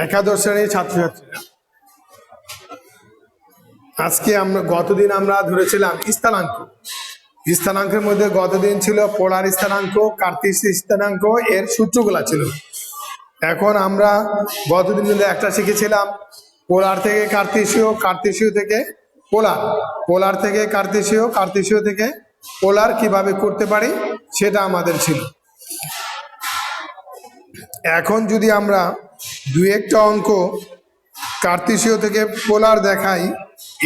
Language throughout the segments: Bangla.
একাদশ শ্রেণীর ছাত্রছাত্রীরা, আজকে গতদিন আমরা ধরেছিলাম স্থানাঙ্ক। স্থানাঙ্কের মধ্যে গতদিন ছিল পোলার স্থানাঙ্ক, কার্তেশীয় স্থানাঙ্ক, এর সূত্রগুলা ছিল। এখন আমরা গতদিন কিন্তু একটা শিখেছিলাম পোলার থেকে কার্তেশীয়, কার্তেশীয় থেকে পোলার, পোলার থেকে কার্তেশীয়, কার্তেশীয় থেকে পোলার কিভাবে করতে পারি সেটা আমাদের ছিল। এখন যদি আমরা দুই একটা অঙ্ক কার্তেশীয় থেকে পোলার দেখাই,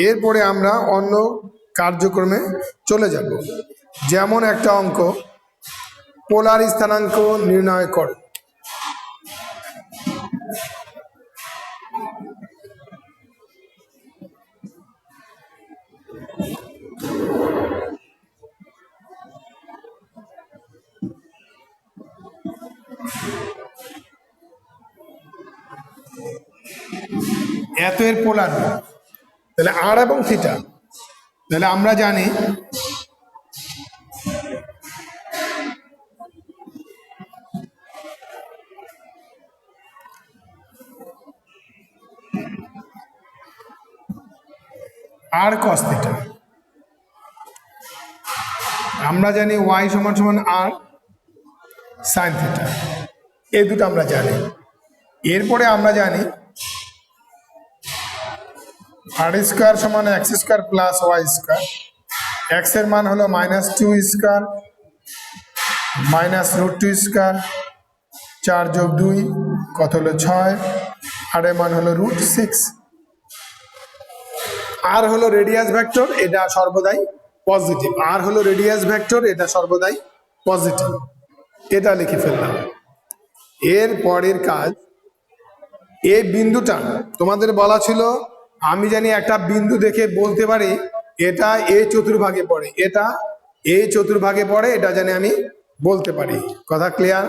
এরপরে আমরা অন্য কার্যক্রমে চলে যাব। যেমন একটা অঙ্ক, পোলার স্থানাঙ্ক নির্ণয় কর। এত এর পোলার, তাহলে আর এবং থিটা, তাহলে আমরা জানি আর কস থিটা, আমরা জানি ওয়াই সমান সমান আর সাইন থিটা, এই দুটো আমরা জানি। এরপরে আমরা জানি আর স্কোয়ার সমান x square plus y square, x এর মান হলো -2 স্কোয়ার -√2 স্কোয়ার, 4 + 2 কত হলো 6, আর এর মান হলো √6। আর হলো রেডিয়াস ভেক্টর, এটা সর্বদাই পজিটিভ। আর হলো রেডিয়াস ভেক্টর, এটা সর্বদাই পজিটিভ। এটা লিখে ফেললাম। এর পরের কাজ, এই বিন্দুটা তোমাদের বলা ছিল, আমি জানি একটা বিন্দু দেখে বলতে পারি এটা এই চতুর্ভাগে পড়ে, এটা এই চতুর্ভাগে পড়ে, এটা জানি আমি বলতে পারি। কথা ক্লিয়ার?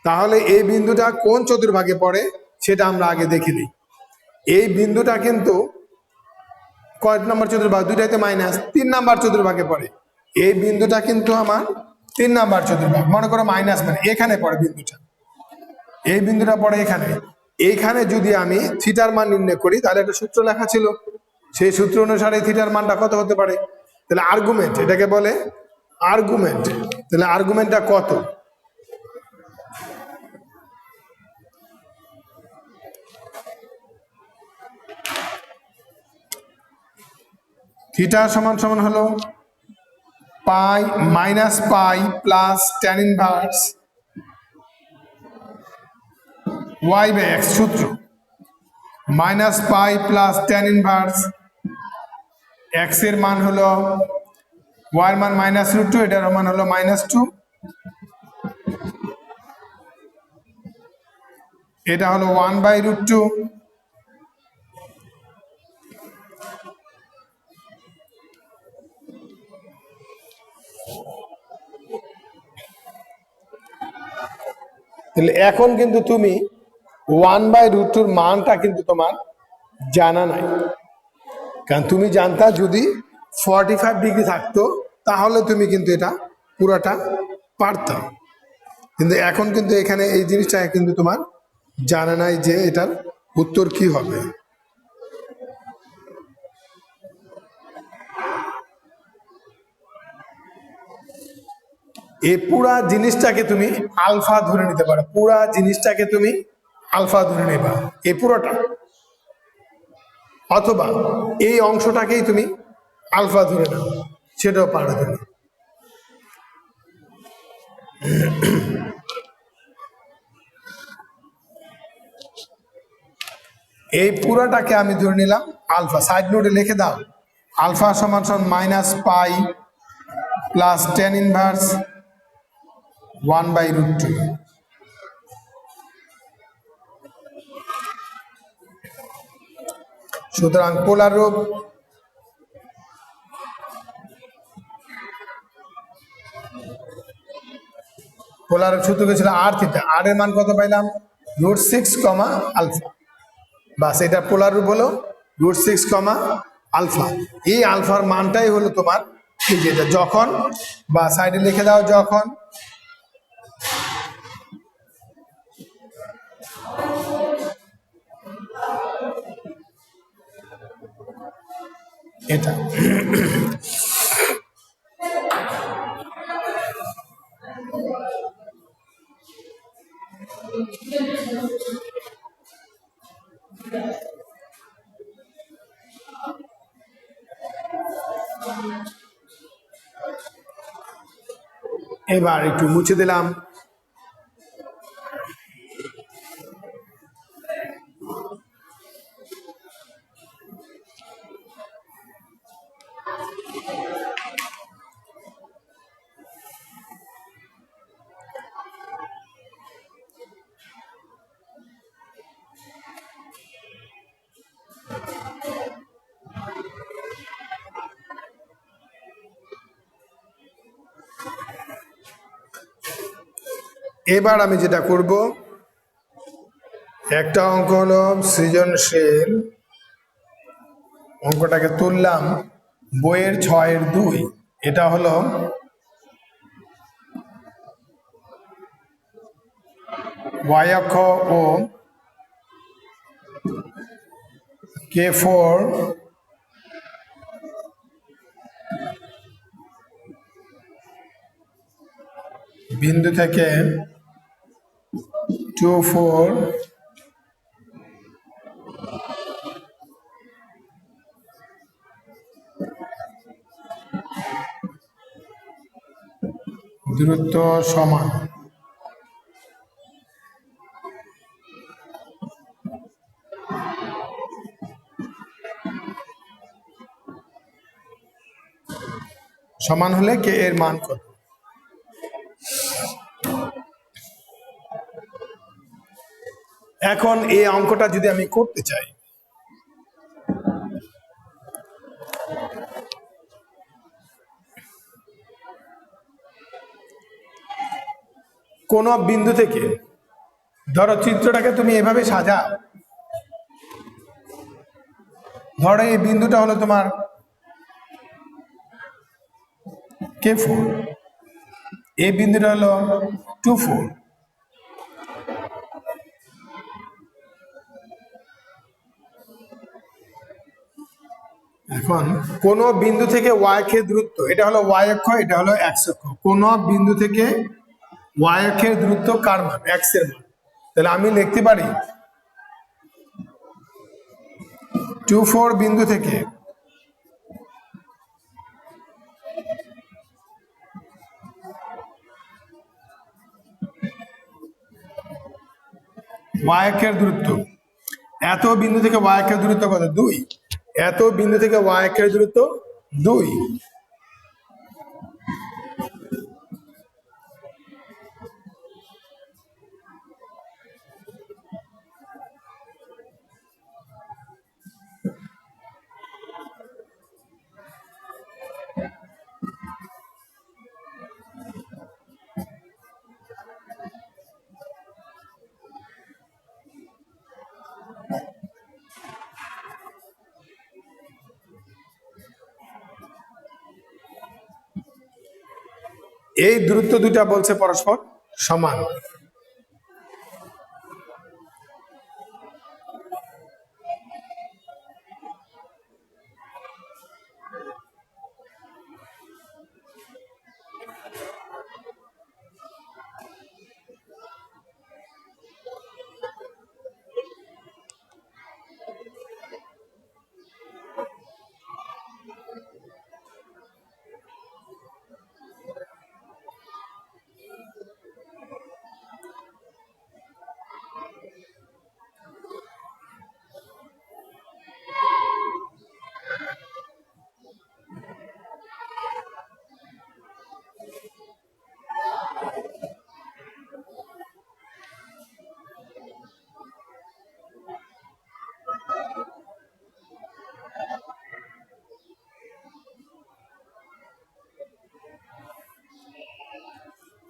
তাহলে এই বিন্দুটা কোন চতুর্ভাগে পড়ে সেটা আমরা আগে দেখে নিই। এই বিন্দুটা কিন্তু কয় নম্বর চতুর্ভাগ? দুইটাইতে -3 নাম্বার চতুর্ভাগে পড়ে। এই বিন্দুটা কিন্তু আমার 3 নাম্বার চতুর্ভাগ। মনে করো মাইনাস মানে এখানে পড়ে বিন্দুটা, এই বিন্দুটা পড়ে এখানে। এইখানে যদি আমি থিটার মান নির্ণয় করি, তাহলে একটা সূত্র লেখা ছিল, সেই সূত্র অনুসারে থিটার মানটা কত হতে পারে? তাহলে আর্গুমেন্ট, এটাকে বলে আর্গুমেন্ট। তাহলে আর্গুমেন্টটা কত? থিটা সমান সমান হলো pi -pi plus tan inverse y/x, সূত্র -pi plus tan inverse x এর মান হলো y এর মান -√2, এটার মান হলো -2, এটা হলো 1/√2। তাহলে এখন কিন্তু তুমি 1/√2 মানটা কিন্তু তোমার জানা নাই, কারণ তুমি জানতা যদি 45 ডিগ্রি থাকতো তাহলে তুমি কিন্তু এটা পুরোটা পারতা, কিন্তু এখন কিন্তু এখানে এই জিনিসটা কিন্তু তোমার জানা নাই যে এটার উত্তর কি হবে। এই পুরা জিনিসটাকে তুমি আলফা ধরে নিতে পারো, পুরা জিনিসটাকে তুমি আলফা ধরে নেবা এই পুরোটা, অথবা এই অংশটাকেই তুমি আলফা ধরে নাও, সেটাও পারো তুমি। এই পুরাটাকে আমি ধরে নিলাম আলফা, সাইড নোটে লিখে দাও। আলফা সমান সমান -পাই প্লাস tan ইনভার্স 1/√2। সুতরাং পোলার রূপ, পোলার সূত্র ছিল আর থিটা, আর এর মান কত পাইলাম? √6, আলফা বাস এটা পোলার রূপ হলো √6 কমা আলফা। এই আলফার মানটাই হলো তোমার এই যেটা যখন, বা সাইডে লিখে দাও যখন এটা এবার একটু মুছে দিলাম। এবার আমি যেটা করব, একটা অঙ্ক হলো সৃজনশীল, অঙ্কটাকে তুললাম বইয়ের 6-2, এটা হলো y অক্ষ ও K4 বিন্দু থেকে 2-4 দূরত্ব সমান। সমান হলে কে এর মান কত? এখন এই অঙ্কটা যদি আমি করতে চাই, কোন বিন্দু থেকে, ধরো চিত্রটাকে তুমি এভাবে সাজাও, ধরো এই বিন্দুটা হলো তোমার K4, এই বিন্দুটা হলো 2-4। এখন কোন বিন্দু থেকে y অক্ষের দূরত্ব, এটা হলো y অক্ষ, এটা হলো x অক্ষ, কোন বিন্দু থেকে y অক্ষের দূরত্ব কার মান? x এর মান। তাহলে আমি লিখতে পারি 2-4 বিন্দু থেকে y অক্ষের দূরত্ব, এত বিন্দু থেকে y অক্ষের দূরত্ব কত? 2। এত বিন্দু থেকে y অক্ষের দূরত্ব 2। এই দূরত্ব দুটা বলছে পরস্পর সমান।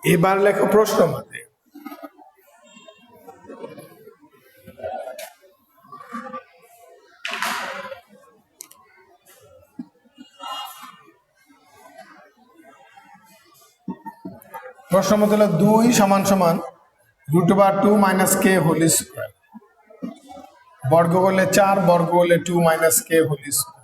এবার লেখো প্রশ্ন মতে প্রশ্ন মত হলো 2 সমান সমান √2 - k হোল স্কয়ার, বর্গ করলে 4, বর্গ করলে 2 - k হোল স্কয়ার।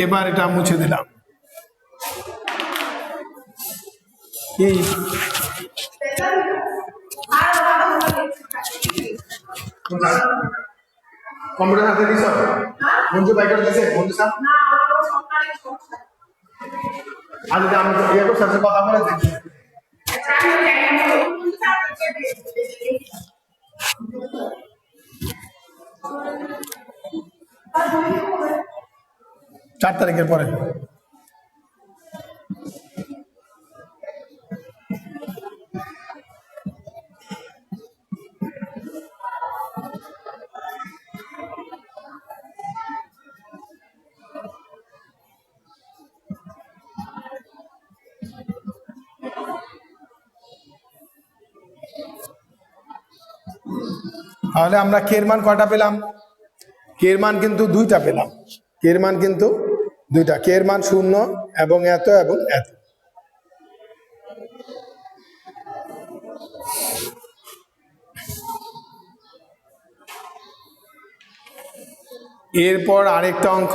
এবার এটা মুছে দিলাম। কি কম্পিউটার হাতে দিছ? মঞ্জু বাইক করে দিছে মঞ্জু স্যার? আজ আমি ইয়ে করে সাথে কথা বলে দেখি। চার তারিখের পরে তাহলে আমরা কের মান কয়টা পেলাম? কের মান কিন্তু 2টা পেলাম। কের মান কিন্তু 2টা। কের মান 0 এবং এত এবং এত। এরপর আরেকটা অঙ্ক,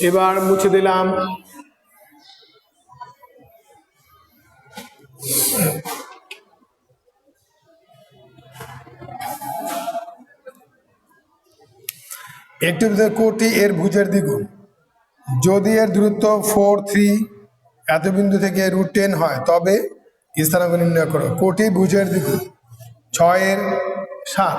এবার মুছে দিলাম। একটি কোটি এর ভুজের দ্বিগুণ, যদি এর দূরত্ব 4, 3 এত বিন্দু থেকে √10 হয় তবে স্থানাঙ্ক নির্ণয় করো। কোটি ভুজের দ্বিগুণ 6 এর 7।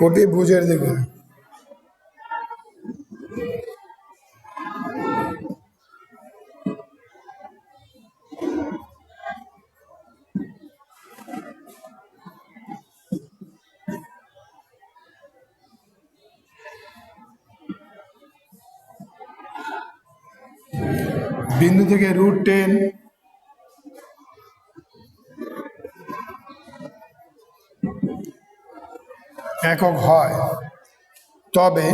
কোটি ভুজের দ্বিগুণ বিন্দু থেকে √10 একক হয় তবে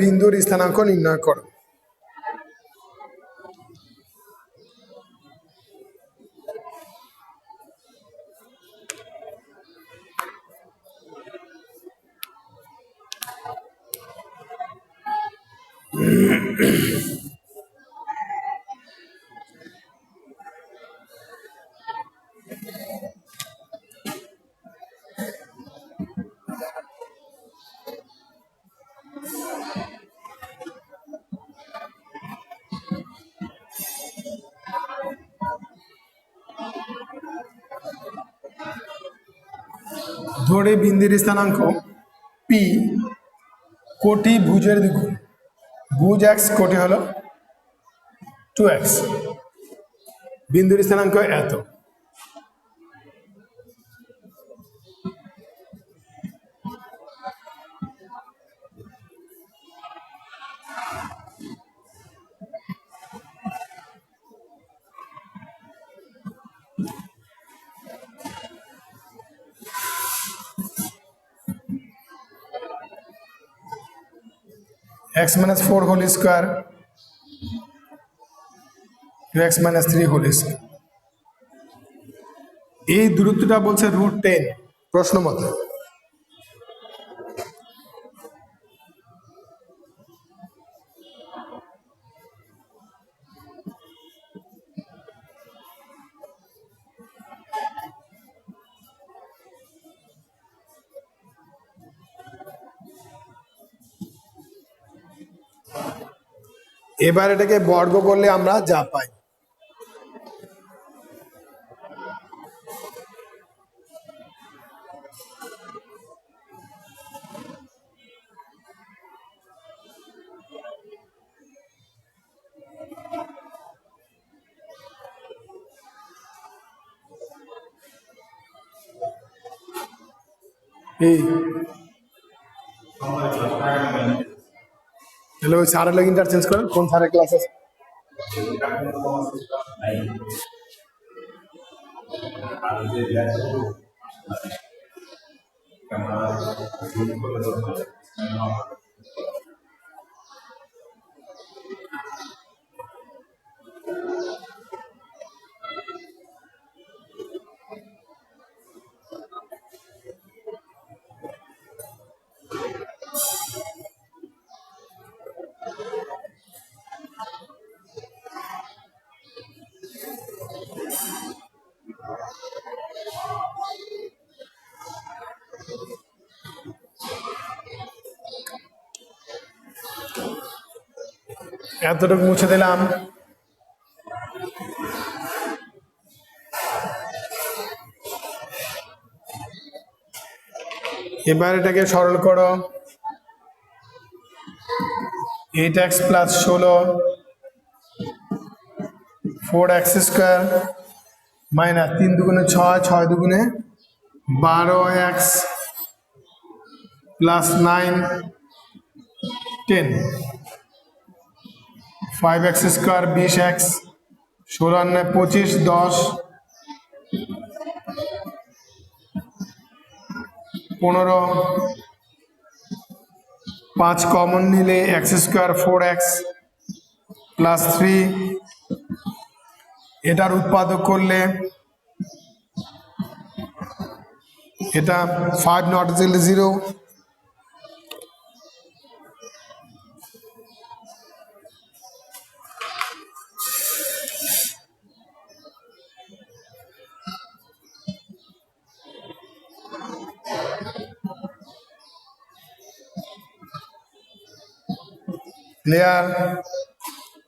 বিন্দুর স্থানাঙ্ক নির্ণয় করো। ধরে বিন্দুর স্থানাঙ্ক পি কোটি ভুজের দ্বিগুণ, ভুজ x কোটি হলো 2x, বিন্দুর স্থানাঙ্ক এত। x minus 4 whole square x minus 3 whole square. এই দূরত্বটা বলছে √10 প্রশ্ন মতে। এবার এটাকে বর্গ করলে আমরা যা পাই, এই হ্যালো স্যারের লাগে ইন্টারচেঞ্জ করেন, কোন স্যারের ক্লাস আছে? এতটুকু মুছে দিলাম। এবার এটাকে সরল করো। 8x plus 16 4x square minus 3 দুগুণে 6 6 দুগুণে 12x plus 9 10 5x square 20x 16 25 10 15 5 common নিলে x স্কোয়ার 4x প্লাস 3, এটার উৎপাদক করলে এটা 5 নট 0। ক্লিয়ার?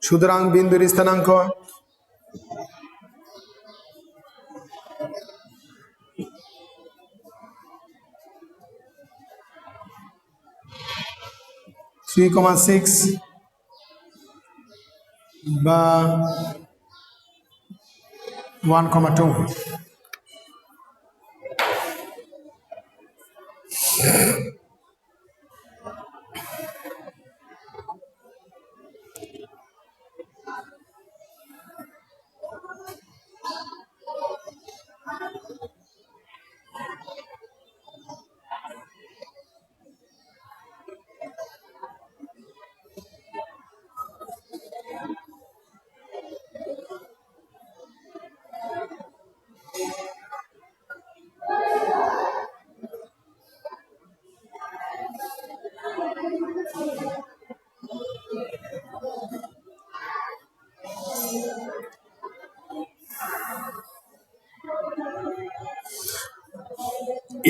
সুতরাং বিন্দুর স্থানাঙ্ক থ্রি 3,6 বা 1,2।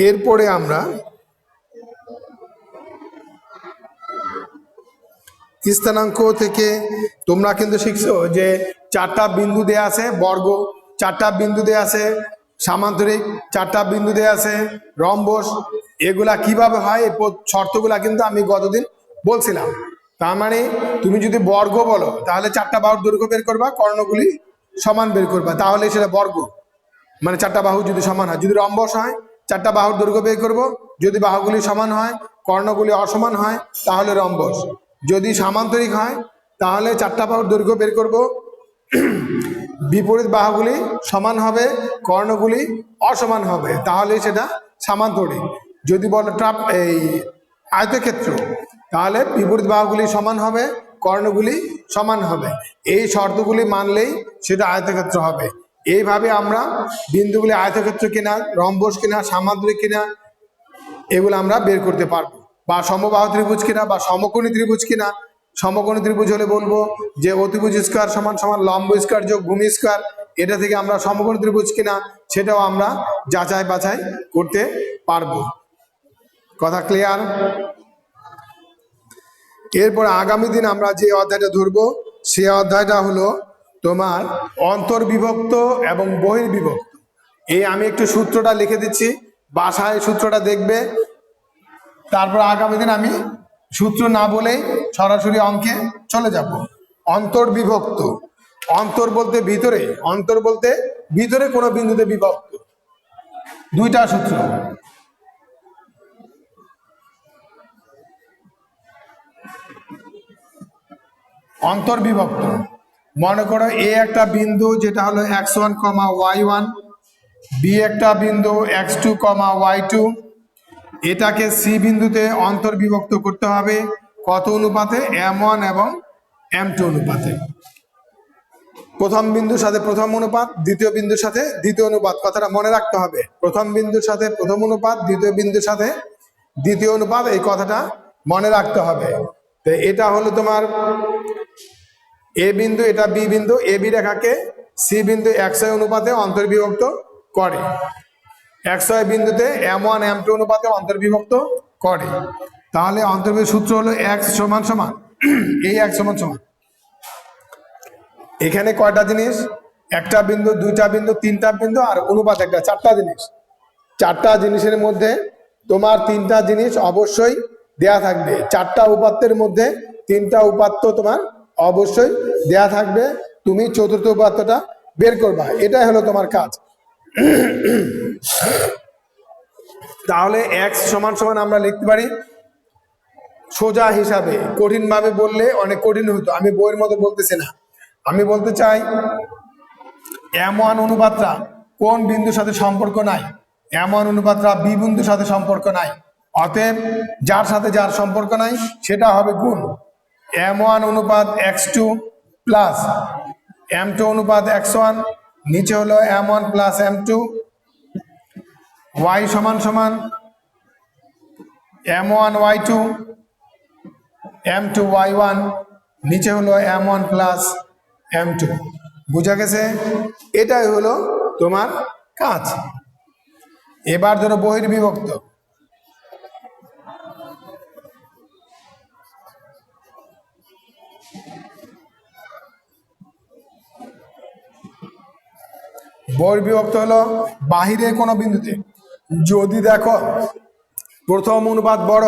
এরপরে আমরা স্থানাঙ্ক থেকে তোমরা কিন্তু শিখছো যে 4টা বিন্দু দেয়া আছে, বর্গ 4টা বিন্দু দেয়া আছে, সামান্তরিক 4টা বিন্দু দেয়া আছে, রম্বস, এগুলা কিভাবে হয় এই শর্তগুলা কিন্তু আমি গতদিন বলছিলাম। তার মানে তুমি যদি বর্গ বলো তাহলে 4টা বাহুর দৈর্ঘ্য বের করবা, কর্ণগুলি সমান বের করবা, তাহলে সেটা বর্গ, মানে 4টা বাহু যদি সমান হয়। যদি রম্বস হয় 4টা বাহুর দৈর্ঘ্য বের করবো, যদি বাহুগুলি সমান হয়, কর্ণগুলি অসমান হয় তাহলে রম্বস। যদি সামান্তরিক হয় তাহলে 4টা বাহুর দৈর্ঘ্য বের করব, বিপরীত বাহুগুলি সমান হবে, কর্ণগুলি অসমান হবে, তাহলে সেটা সামান্তরিক। যদি বলো এই আয়তক্ষেত্র, তাহলে বিপরীত বাহুগুলি সমান হবে, কর্ণগুলি সমান হবে। এই শর্তগুলি মানলেই সেটা আয়তক্ষেত্র হবে। এইভাবে আমরা বিন্দুগুলি আয়তক্ষেত্র কিনা, রম্বস কিনা, সামান্তরিক কিনা এগুলো আমরা বের করতে পারবো, বা সমবাহু ত্রিভুজ কিনা বা সমকোণী ত্রিভুজ কিনা। সমকোণী ত্রিভুজ হলে বলবো যে অতিভুজ স্কয়ার সমান সমান লম্ব স্কয়ার যোগ ভূমি স্কয়ার, এটা থেকে আমরা সমকোণী ত্রিভুজ কিনা সেটাও আমরা যাচাই বাছাই করতে পারবো। কথা ক্লিয়ার? এরপর আগামী দিন আমরা যে অধ্যায়টা ধরবো সে অধ্যায়টা হলো তোমার অন্তর্বিভক্ত এবং বহির্বিভক্ত। এই আমি একটু সূত্রটা লিখে দিচ্ছি, বাসায় সূত্রটা দেখবে। তারপর আগামী দিন আমি সূত্র না বলেই সরাসরি অঙ্কে চলে যাব। অন্তর্বিভক্ত, অন্তর বলতে ভিতরে, অন্তর বলতে ভিতরে কোনো বিন্দুতে বিভক্ত। দুইটা সূত্র। অন্তর্বিভক্ত মনে করো এ একটা বিন্দু যেটা হলো x1, y1, বি একটা বিন্দু x2, y2, এটাকে সি বিন্দুতে অন্তর্বিভক্ত করতে হবে কত অনুপাতে? m1 এবং m2 অনুপাতে। প্রথম বিন্দুর সাথে প্রথম অনুপাত, দ্বিতীয় বিন্দুর সাথে দ্বিতীয় অনুপাত, কথাটা মনে রাখতে হবে। প্রথম বিন্দুর সাথে প্রথম অনুপাত, দ্বিতীয় বিন্দুর সাথে দ্বিতীয় অনুপাত, এই কথাটা মনে রাখতে হবে। তো এটা হলো তোমার এ বিন্দু, এটা বি বিন্দু, এ বি রেখাকে সি বিন্দু xy অনুপাতে অন্তর্বিভক্ত করে, xy বিন্দুতে m1 m2 অনুপাতে অন্তর্বিভক্ত করে। তাহলে অন্তর্বিভক্ত সূত্র হলো x সমান সমান এই x সমান সমান, এখানে কয়টা জিনিস? একটা বিন্দু, দুইটা বিন্দু, তিনটা বিন্দু আর অনুপাত একটা, চারটা জিনিস। চারটা জিনিসের মধ্যে তোমার তিনটা জিনিস অবশ্যই দেয়া থাকবে। চারটা উপাত্তের মধ্যে তিনটা উপাত্ত তোমার অবশ্যই দেয়া থাকবে, তুমি চতুর্থ উপাত্তটা বের করবা, এটাই হলো তোমার কাজ। তাহলে x সমান সমান আমরা লিখতে পারি সোজা হিসাবে। কঠিন ভাবে বললে অনেক কঠিন হতো, আমি বইয়ের মতো বলতেছি না। আমি বলতে চাই m1 অনুপাতটা কোন বিন্দুর সাথে সম্পর্ক নাই? m1 অনুপাতটা বি বিন্দুর সাথে সম্পর্ক নাই। অতএব যার সাথে যার সম্পর্ক নাই সেটা হবে গুণ। m1 অনুপাত x2 প্লাস m2 অনুপাত x1, নিচে হলো m1 প্লাস m2, y সমান সমান m1 y2 m2 y1, নিচে হলো m1 প্লাস m2। বুঝা গেছে? এটাই হলো তোমার কাজ। এবার ধরো বহির্বিভক্ত। বহির্বিভক্ত হলো বাহিরে কোনো বিন্দুতে যদি দেখো প্রথম অনুপাত বড়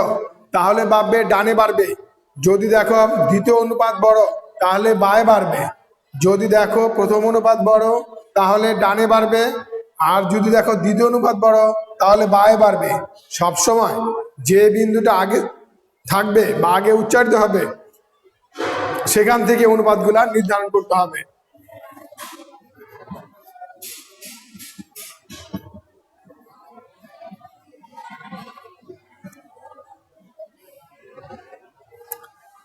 তাহলে ভাববে ডানে বাড়বে, যদি দেখো দ্বিতীয় অনুপাত বড় তাহলে বায়ে বাড়বে, যদি দেখো প্রথম অনুপাত বড় তাহলে ডানে বাড়বে, আর যদি দেখো দ্বিতীয় অনুপাত বড় তাহলে বায়ে বাড়বে। সবসময় যে বিন্দুটা আগে থাকবে বা আগে উচ্চারিত হবে সেখান থেকে অনুপাতগুলা নির্ধারণ করতে হবে।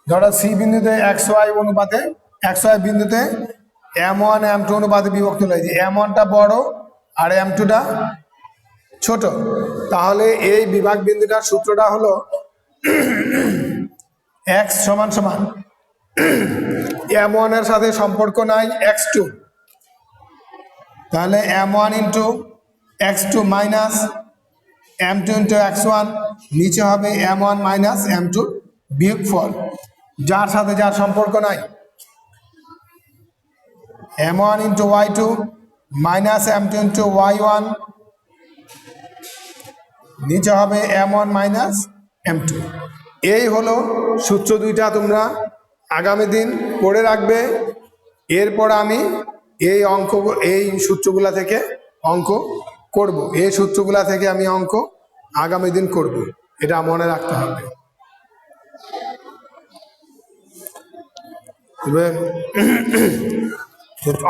ধরো সি বিন্দুতে xy অনুপাতে, xy বিন্দুতে m1 m2 অনুপাতে বিভক্ত হয়েছে, m1টা বড় আর m2টা ছোট। তাহলে এই বিভাগ বিন্দুটার সূত্রটা হলো x সমান সমান m1 এর সাথে সম্পর্ক নাই x2, তাহলে m1 into x2 minus m2 into x1, নিচে হবে m1 মাইনাস m2 বিয়োগফল, যার সাথে যার সম্পর্ক নাই। m1 into y2 minus m2 into y1, নিচে হবে m1 মাইনাস m2। এই হলো সূত্র দুইটা, তোমরা আগামী দিন পড়ে রাখবে। এরপর আমি এই সূত্রগুলা থেকে অঙ্ক করব, এই সূত্রগুলা থেকে আমি অঙ্ক আগামী দিন করব, এটা মনে রাখতে হবে।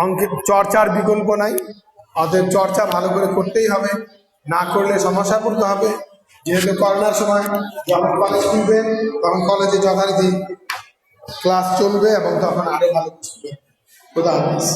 অঙ্কের চর্চার বিকল্প নাই, অতএব চর্চা ভালো করে করতেই হবে, না করলে সমস্যা পড়তে হবে। যেহেতু করোনার সময় যখন কলেজ খুলবে তখন কলেজে যথারীতি ক্লাস চলবে এবং তখন আরো ভালো চলবে। খোদা হাফেজ।